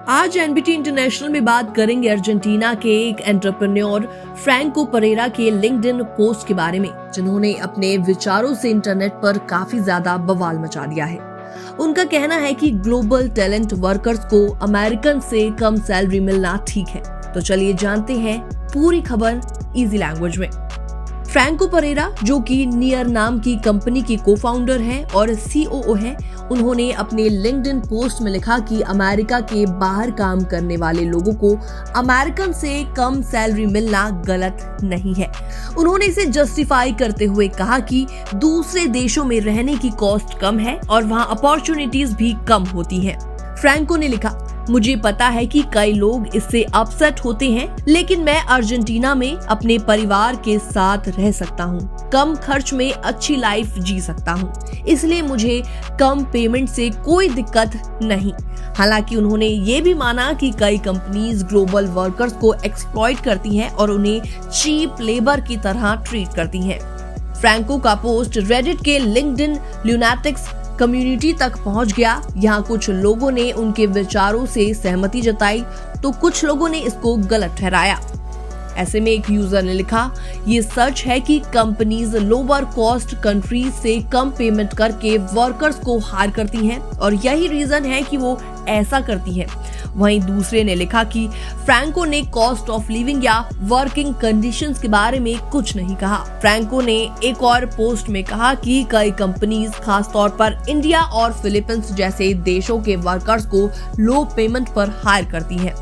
आज NBT international में बात करेंगे अर्जेंटीना के एक एंटरप्रेन्योर फ्रैंको परेरा के लिंक्डइन पोस्ट के बारे में, जिन्होंने अपने विचारों से इंटरनेट पर काफी ज्यादा बवाल मचा दिया है। उनका कहना है कि ग्लोबल टैलेंट वर्कर्स को अमेरिकन से कम सैलरी मिलना ठीक है। तो चलिए जानते हैं पूरी खबर इजी लैंग्वेज में। फ्रैंको परेरा, जो कि नियर नाम की कंपनी की को-फाउंडर हैं और सीओओ हैं, उन्होंने अपने लिंक्डइन पोस्ट में लिखा कि अमेरिका के बाहर काम करने वाले लोगों को अमेरिकन से कम सैलरी मिलना गलत नहीं है। उन्होंने इसे जस्टिफाई करते हुए कहा कि दूसरे देशों में रहने की कॉस्ट कम है और वहां अपॉर्चुनिटीज भी कम होती हैं। फ्रैंको ने लिखा, मुझे पता है कि कई लोग इससे अपसेट होते हैं, लेकिन मैं अर्जेंटीना में अपने परिवार के साथ रह सकता हूँ, कम खर्च में अच्छी लाइफ जी सकता हूँ, इसलिए मुझे कम पेमेंट से कोई दिक्कत नहीं। हालांकि उन्होंने ये भी माना कि कई कंपनीज ग्लोबल वर्कर्स को एक्सप्लॉइट करती हैं और उन्हें चीप लेबर की तरह ट्रीट करती हैं। फ्रैंको का पोस्ट रेडिट के लिंक्डइन ल्यूनाटिक्स कम्युनिटी तक पहुंच गया। यहाँ कुछ लोगों ने उनके विचारों से सहमति जताई तो कुछ लोगों ने इसको गलत ठहराया। ऐसे में एक यूजर ने लिखा, ये सच है कि कंपनीज लोअर कॉस्ट कंट्रीज से कम पेमेंट करके वर्कर्स को हायर करती हैं और यही रीजन है कि वो ऐसा करती हैं। वहीं दूसरे ने लिखा कि फ्रैंको ने कॉस्ट ऑफ लिविंग या वर्किंग कंडीशंस के बारे में कुछ नहीं कहा। फ्रैंको ने एक और पोस्ट में कहा कि कई कंपनीज खासतौर पर इंडिया और फिलीपींस जैसे देशों के वर्कर्स को लो पेमेंट पर हायर करती हैं।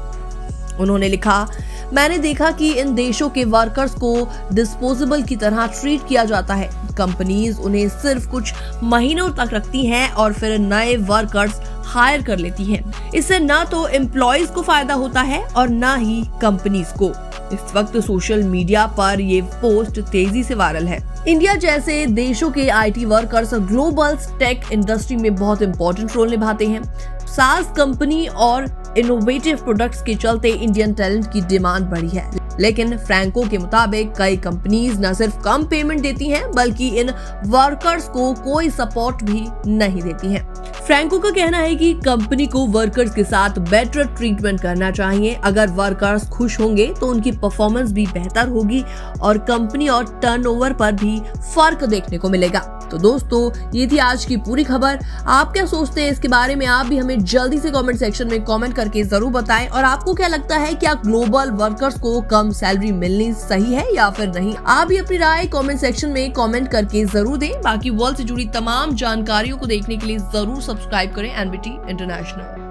उन्होंने लिखा, मैंने देखा कि इन देशों के वर्कर्स को डिस्पोजेबल की तरह ट्रीट किया जाता है। कंपनीज उन्हें सिर्फ कुछ महीनों तक रखती हैं और फिर नए वर्कर्स हायर कर लेती हैं। इससे न तो एम्प्लॉयज को फायदा होता है और न ही कंपनीज को। इस वक्त सोशल मीडिया पर ये पोस्ट तेजी से वायरल है। इंडिया जैसे देशों के IT workers global tech industry में बहुत इंपॉर्टेंट रोल निभाते हैं। सास कंपनी और इनोवेटिव प्रोडक्ट्स के चलते इंडियन टैलेंट की डिमांड बढ़ी है, लेकिन फ्रैंको के मुताबिक कई कंपनीज न सिर्फ कम पेमेंट देती हैं बल्कि इन वर्कर्स को कोई सपोर्ट भी नहीं देती हैं। फ्रैंको का कहना है कि कंपनी को वर्कर्स के साथ बेटर ट्रीटमेंट करना चाहिए। अगर वर्कर्स खुश होंगे तो उनकी परफॉर्मेंस भी बेहतर होगी और कंपनी और टर्नओवर पर भी फर्क देखने को मिलेगा। तो दोस्तों, ये थी आज की पूरी खबर। आप क्या सोचते हैं इसके बारे में? आप भी हमें जल्दी से कमेंट सेक्शन में कमेंट करके जरूर बताएं। और आपको क्या लगता है, क्या ग्लोबल वर्कर्स को कम सैलरी मिलनी सही है या फिर नहीं? आप भी अपनी राय कमेंट सेक्शन में कमेंट करके जरूर दें। बाकी वर्ल्ड से जुड़ी तमाम जानकारियों को देखने के लिए जरूर सब्सक्राइब करें एनबीटी इंटरनेशनल।